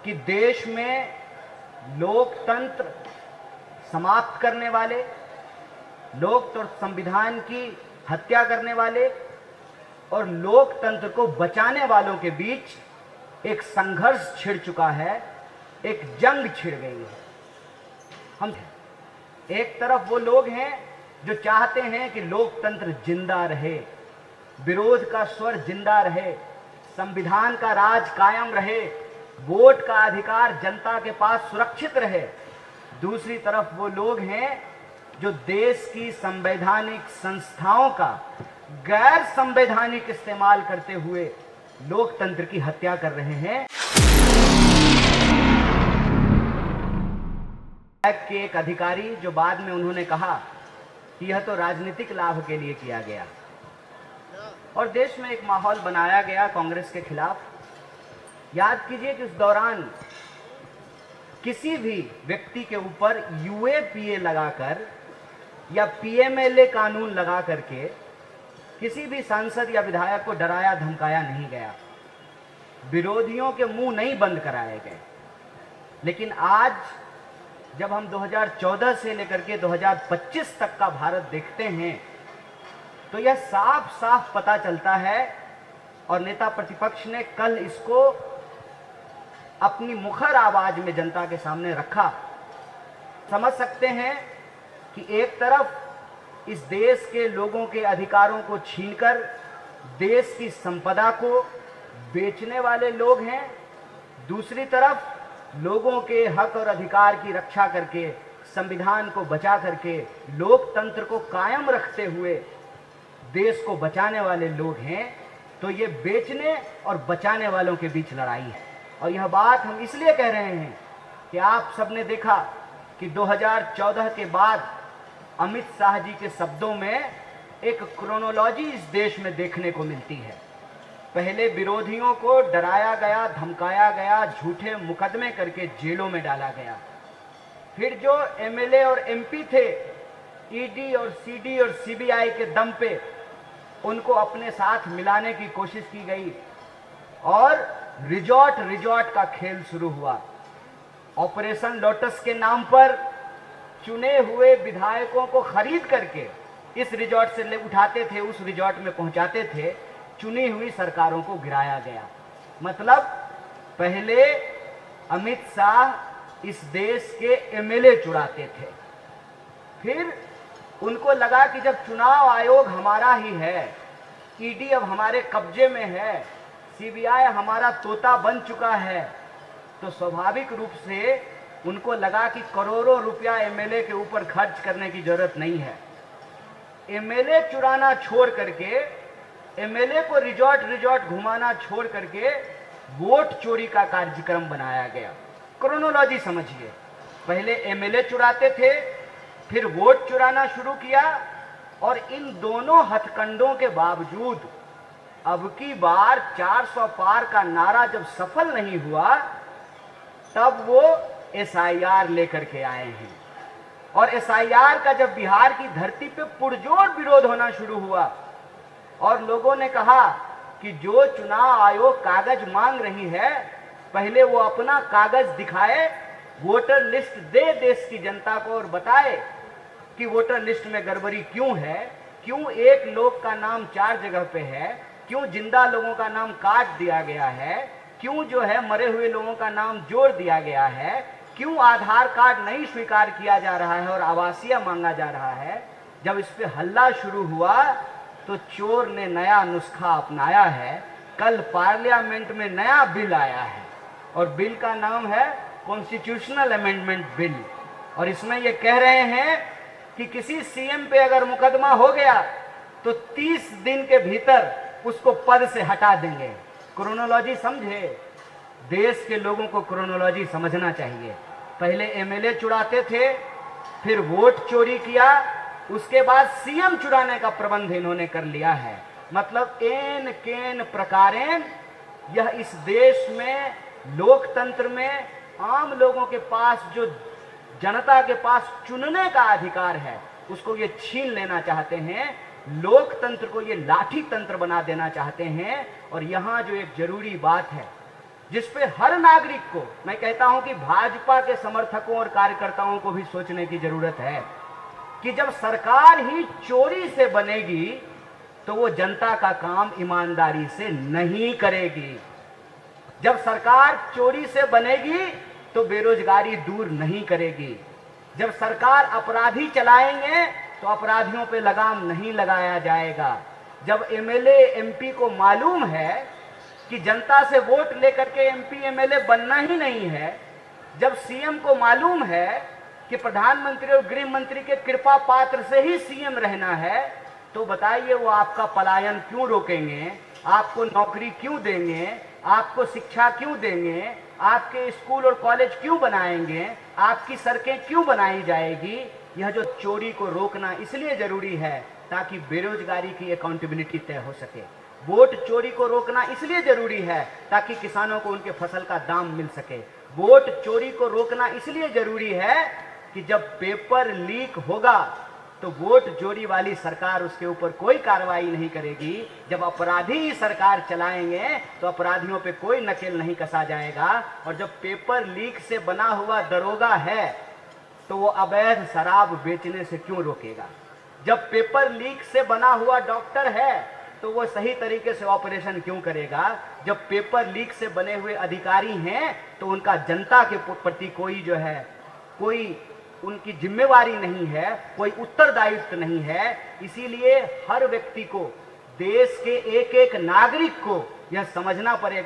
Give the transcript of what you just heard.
कि देश में लोकतंत्र समाप्त करने वाले, लोकतंत्र संविधान की हत्या करने वाले और लोकतंत्र को बचाने वालों के बीच एक संघर्ष छिड़ चुका है, एक जंग छिड़ गई है। हम एक तरफ वो लोग हैं जो चाहते हैं कि लोकतंत्र जिंदा रहे, विरोध का स्वर जिंदा रहे, संविधान का राज कायम रहे, वोट का अधिकार जनता के पास सुरक्षित रहे। दूसरी तरफ वो लोग हैं जो देश की संवैधानिक संस्थाओं का गैर संवैधानिक इस्तेमाल करते हुए लोकतंत्र की हत्या कर रहे हैं। के एक अधिकारी जो बाद में उन्होंने कहा कि यह तो राजनीतिक लाभ के लिए किया गया और देश में एक माहौल बनाया गया कांग्रेस के खिलाफ। याद कीजिए कि उस दौरान किसी भी व्यक्ति के ऊपर यूएपीए लगाकर या पीएमएलए कानून लगा करके किसी भी सांसद या विधायक को डराया धमकाया नहीं गया, विरोधियों के मुंह नहीं बंद कराए गए। लेकिन आज जब हम 2014 से लेकर के 2025 तक का भारत देखते हैं तो यह साफ साफ पता चलता है, और नेता प्रतिपक्ष ने कल इसको अपनी मुखर आवाज में जनता के सामने रखा। समझ सकते हैं कि एक तरफ इस देश के लोगों के अधिकारों को छीनकर देश की संपदा को बेचने वाले लोग हैं, दूसरी तरफ लोगों के हक और अधिकार की रक्षा करके, संविधान को बचा करके, लोकतंत्र को कायम रखते हुए देश को बचाने वाले लोग हैं। तो ये बेचने और बचाने वालों के बीच लड़ाई है। और यह बात हम इसलिए कह रहे हैं कि आप सबने देखा कि 2014 के बाद अमित शाह जी के शब्दों में एक क्रोनोलॉजी इस देश में देखने को मिलती है। पहले विरोधियों को डराया गया, धमकाया गया, झूठे मुकदमे करके जेलों में डाला गया। फिर जो एमएलए और एमपी थे, ईडी और सीडी और सीबीआई के दम पे उनको अपने साथ मिलाने की कोशिश की गई और रिजॉर्ट का खेल शुरू हुआ। ऑपरेशन लोटस के नाम पर चुने हुए विधायकों को खरीद करके इस रिजॉर्ट से ले उठाते थे, उस रिजॉर्ट में पहुंचाते थे, चुनी हुई सरकारों को गिराया गया। मतलब पहले अमित शाह इस देश के एमएलए चुराते थे, फिर उनको लगा कि जब चुनाव आयोग हमारा ही है, ईडी अब हमारे कब्जे में है, सीबीआई हमारा तोता बन चुका है, तो स्वाभाविक रूप से उनको लगा कि करोड़ों रुपया एमएलए के ऊपर खर्च करने की जरूरत नहीं है। एमएलए चुराना छोड़ करके, एमएलए को रिजॉर्ट घुमाना छोड़ करके वोट चोरी का कार्यक्रम बनाया गया। क्रोनोलॉजी समझिए, पहले एमएलए चुराते थे, फिर वोट चुराना शुरू किया, और इन दोनों हथकंडों के बावजूद अब की बार 400 पार का नारा जब सफल नहीं हुआ, तब वो एसआईआर लेकर के आए हैं। और एसआईआर का जब बिहार की धरती पे पुरजोर विरोध होना शुरू हुआ और लोगों ने कहा कि जो चुनाव आयोग कागज मांग रही है, पहले वो अपना कागज दिखाए, वोटर लिस्ट दे देश की जनता को और बताए कि वोटर लिस्ट में गड़बड़ी क्यों है, क्यों एक लोग का नाम 4 जगह पे है, क्यों जिंदा लोगों का नाम काट दिया गया है, क्यों जो है मरे हुए लोगों का नाम जोड़ दिया गया है, क्यों आधार कार्ड नहीं स्वीकार किया जा रहा है और आवासीय मांगा जा रहा है। जब इस पे हल्ला शुरू हुआ तो चोर ने नया नुस्खा अपनाया है। कल पार्लियामेंट में नया बिल आया है और बिल का नाम है कॉन्स्टिट्यूशनल अमेंडमेंट बिल, और इसमें ये कह रहे हैं कि किसी सीएम पे अगर मुकदमा हो गया तो 30 दिन के भीतर उसको पद से हटा देंगे। क्रोनोलॉजी समझे, देश के लोगों को क्रोनोलॉजी समझना चाहिए। पहले एमएलए चुराते थे, फिर वोट चोरी किया, उसके बाद सीएम चुराने का प्रबंध इन्होंने कर लिया है। मतलब एन केन प्रकारेण यह इस देश में लोकतंत्र में आम लोगों के पास जो जनता के पास चुनने का अधिकार है उसको ये छीन लेना चाहते हैं, लोकतंत्र को ये लाठी तंत्र बना देना चाहते हैं। और यहाँ जो एक जरूरी बात है जिस पे हर नागरिक को, मैं कहता हूं कि भाजपा के समर्थकों और कार्यकर्ताओं को भी सोचने की जरूरत है कि जब सरकार ही चोरी से बनेगी तो वो जनता का काम ईमानदारी से नहीं करेगी। जब सरकार चोरी से बनेगी तो बेरोजगारी दूर नहीं करेगी। जब सरकार अपराधी चलाएंगे तो अपराधियों पे लगाम नहीं लगाया जाएगा। जब एमएलए एमपी को मालूम है कि जनता से वोट लेकर के एमपी एमएलए बनना ही नहीं है, जब सीएम को मालूम है कि प्रधानमंत्री और गृह मंत्री के कृपा पात्र से ही सीएम रहना है, तो बताइए वो आपका पलायन क्यों रोकेंगे, आपको नौकरी क्यों देंगे, आपको शिक्षा क्यों देंगे, आपके स्कूल और कॉलेज क्यों बनाएंगे, आपकी सड़कें क्यों बनाई जाएगी। यह जो चोरी को रोकना इसलिए जरूरी है ताकि बेरोजगारी की अकाउंटेबिलिटी तय हो सके। वोट चोरी को रोकना इसलिए जरूरी है ताकि किसानों को उनके फसल का दाम मिल सके। वोट चोरी को रोकना इसलिए जरूरी है कि जब पेपर लीक होगा तो वोट चोरी वाली सरकार उसके ऊपर कोई कार्रवाई नहीं करेगी। जब अपराधी ही सरकार चलाएंगे तो अपराधियों पे कोई नकेल नहीं कसा जाएगा। और जब पेपर लीक से बना हुआ दरोगा है तो वो अवैध शराब बेचने से क्यों रोकेगा। जब पेपर लीक से बना हुआ डॉक्टर है तो वो सही तरीके से ऑपरेशन क्यों करेगा। जब पेपर लीक से बने हुए अधिकारी हैं तो उनका जनता के प्रति कोई जो है कोई उनकी जिम्मेवारी नहीं है, कोई उत्तरदायित्व नहीं है। इसीलिए हर व्यक्ति को, देश के एक एक नागरिक को यह समझना पड़ेगा